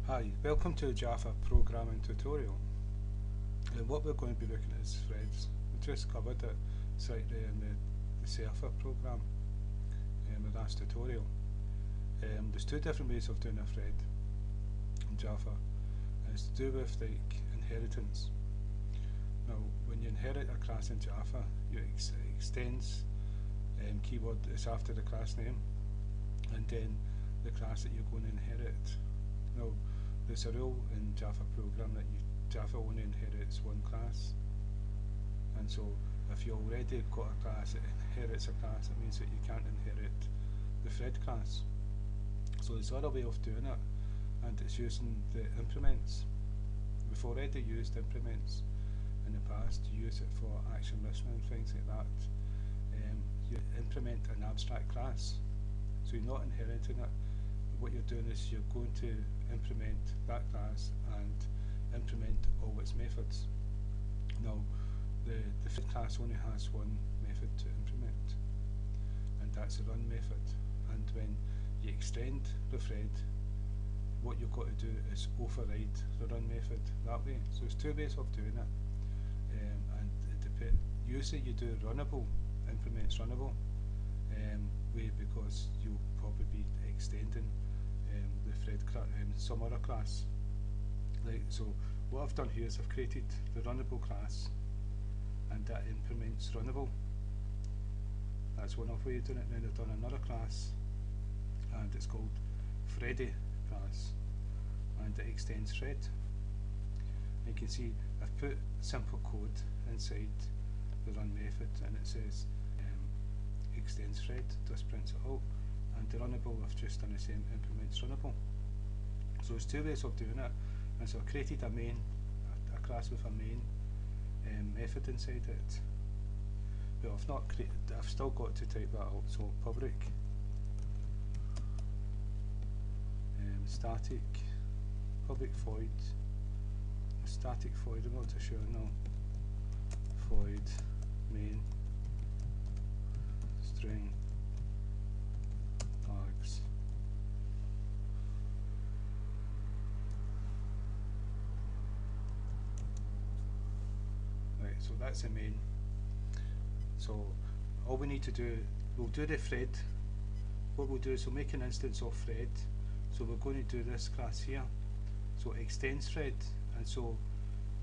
Hi, welcome to the Java programming tutorial. And what we're going to be looking at is threads. We just covered it slightly in the Surfer program in the last tutorial. There's two different ways of doing a thread in Java. And it's to do with like inheritance. Now, when you inherit a class in Java, your extends keyword is after the class name, and then the class that you're going to inherit. Now, there's a rule in Java program that Java only inherits one class, and so if you already got a class that inherits a class, it means that you can't inherit the thread class. So there's another way of doing it, and it's using the implements. We've already used implements in the past to use it for action listening and things like that. You implement an abstract class, so you're not inheriting it. What you're doing is you're going to implement that class and implement all its methods. Now, the thread class only has one method to implement, and that's the run method. And when you extend the thread, what you've got to do is override the run method that way. So there's two ways of doing it, and usually you do Runnable implements Runnable way, because you'll probably be extending the thread some other class. Right, so what I've done here is I've created the Runnable class, and that implements Runnable. That's one of the ways of doing it. Then I've done another class, and it's called Thready class, and it extends thread. And you can see I've put simple code inside the run method, and it says extends thread, just prints it out. And the Runnable, I've just done the same, implements Runnable. So there's two ways of doing it. And so I created a main, a class with a main method inside it. But I've not created, I've still got to type that out. So public static public void static void, I'm not too sure now, void main string args. Right, so that's the main. So all we need to do, we'll do the thread. What we'll do is we'll make an instance of thread. So we're going to do this class here. So extends thread, and so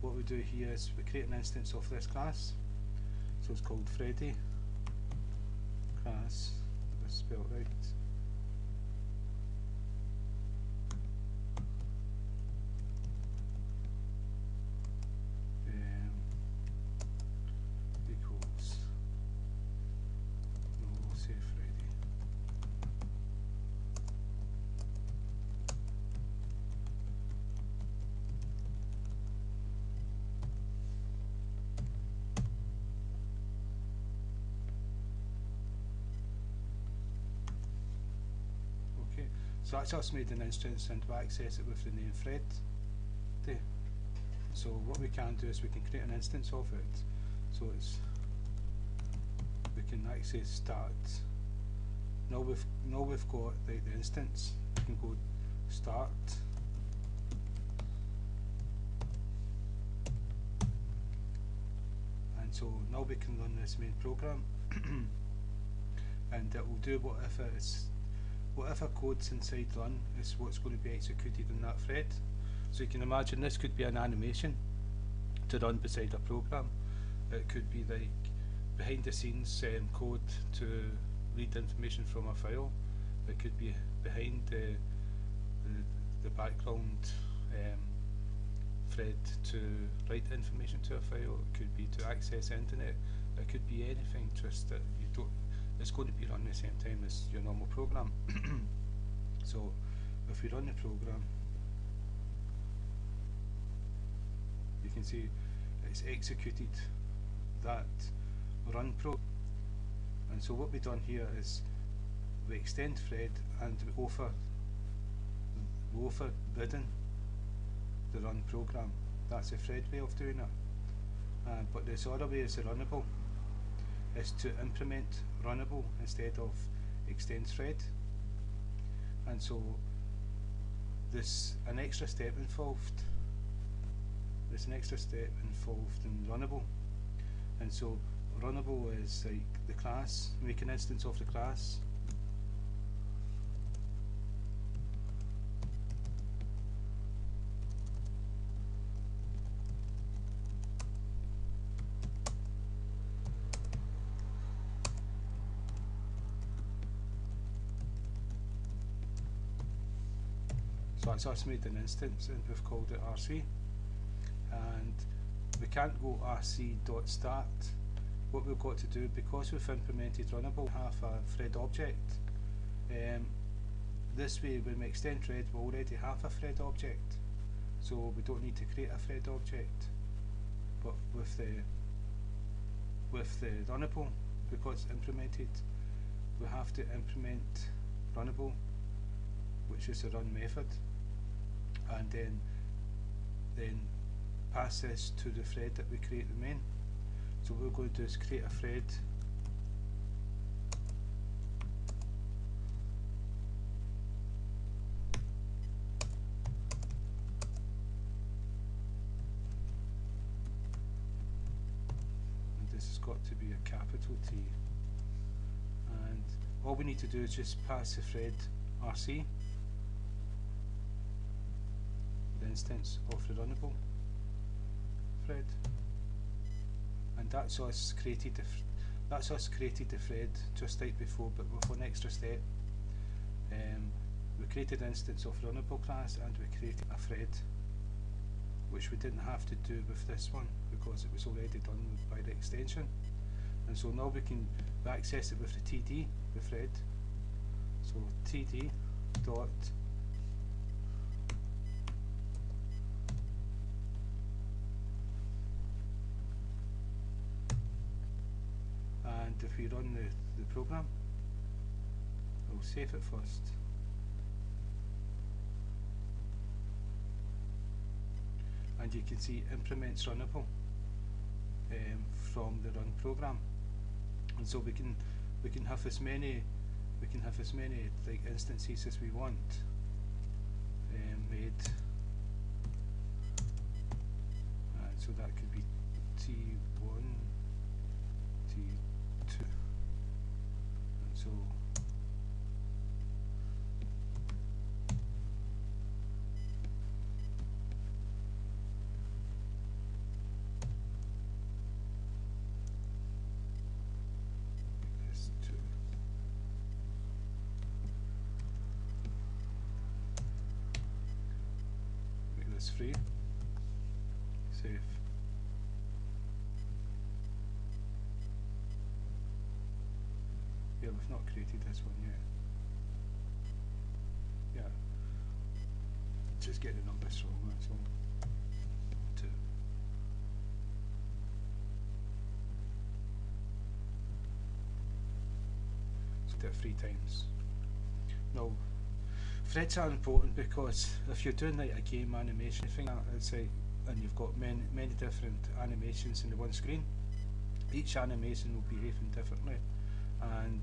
what we do here is we create an instance of this class. So it's called Thready class. That's spelled right. Equals. No, we'll say Thready. So that's us made an instance, and we access it with the name thread. So what we can do is we can create an instance of it. So it's, we can access start. Now we've got the instance. We can go start, and so now we can run this main program, and it will do whatever code's inside run is what's going to be executed in that thread. So you can imagine this could be an animation to run beside a program. It could be like behind the scenes code to read information from a file. It could be behind the background thread to write information to a file. It could be to access the internet. It could be anything, just that you don't. It's going to be run at the same time as your normal program. So if we run the program, you can see it's executed that run program. And so what we've done here is we extend thread, and we overridden the run program. That's the thread way of doing it. But this other way is the Runnable, is to implement Runnable instead of extend thread. And so there's an extra step involved. There's an extra step involved in Runnable, and so Runnable is like the class, make an instance of the class. So that's us made an instance and we've called it RC, and we can't go rc.start. What we've got to do, because we've implemented Runnable, have a thread object. This way when we extend thread we already have a thread object, so we don't need to create a thread object. But with the Runnable, because it's implemented, we have to implement Runnable, which is a run method, and then pass this to the thread that we create the main. So what we're going to do is create a thread, and this has got to be a capital T, and all we need to do is just pass the thread RC, the instance of the Runnable thread, and that's us created the thread just like before, but with one extra step. We created an instance of Runnable class and we created a thread, which we didn't have to do with this one because it was already done by the extension. And so now we can access it with the TD, the thread. So TD dot and if we run the program, we'll save it first. And you can see implements Runnable from the run program, and so we can have as many like instances as we want made, and so that could be T1, T2, and so free, save. Yeah, we've not created this one yet. Yeah, just get the numbers wrong, that's all. 2. So do it 3 times. Now, threads are important because if you're doing like a game animation thing, it's like, and you've got many different animations in the one screen, each animation will behave differently and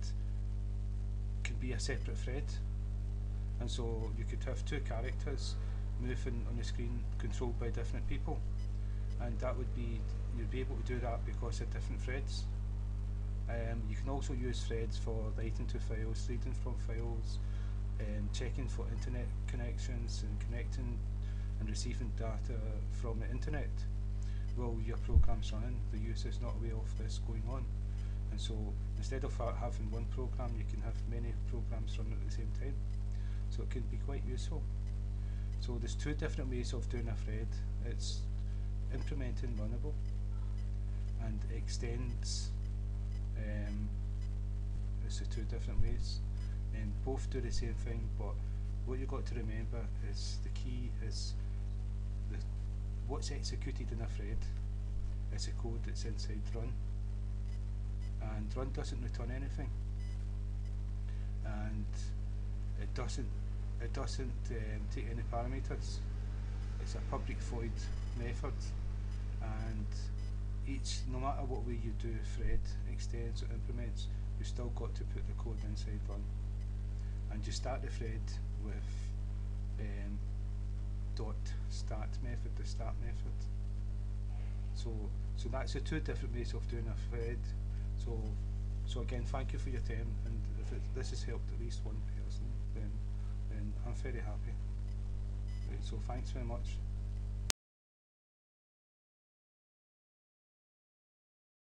can be a separate thread. And so you could have 2 characters moving on the screen controlled by different people, and that would be, you'd be able to do that because they're different threads. You can also use threads for writing to files, reading from files, checking for internet connections and connecting and receiving data from the internet while your program's running. The user's not aware of this going on, and so instead of having one program, you can have many programs running at the same time, so it can be quite useful. So there's 2 different ways of doing a thread. It's implementing Runnable and extends. It's the 2 different ways, and both do the same thing, but what you've got to remember is the key is what's executed in a thread is the code that's inside run, and run doesn't return anything, and it doesn't take any parameters. It's a public void method, and no matter what way you do thread, extends or implements, you've still got to put the code inside run. And you start the thread with start method, the start method. So that's the two different ways of doing a thread. So again, thank you for your time, and if this has helped at least one person, then I'm very happy. Right, so thanks very much.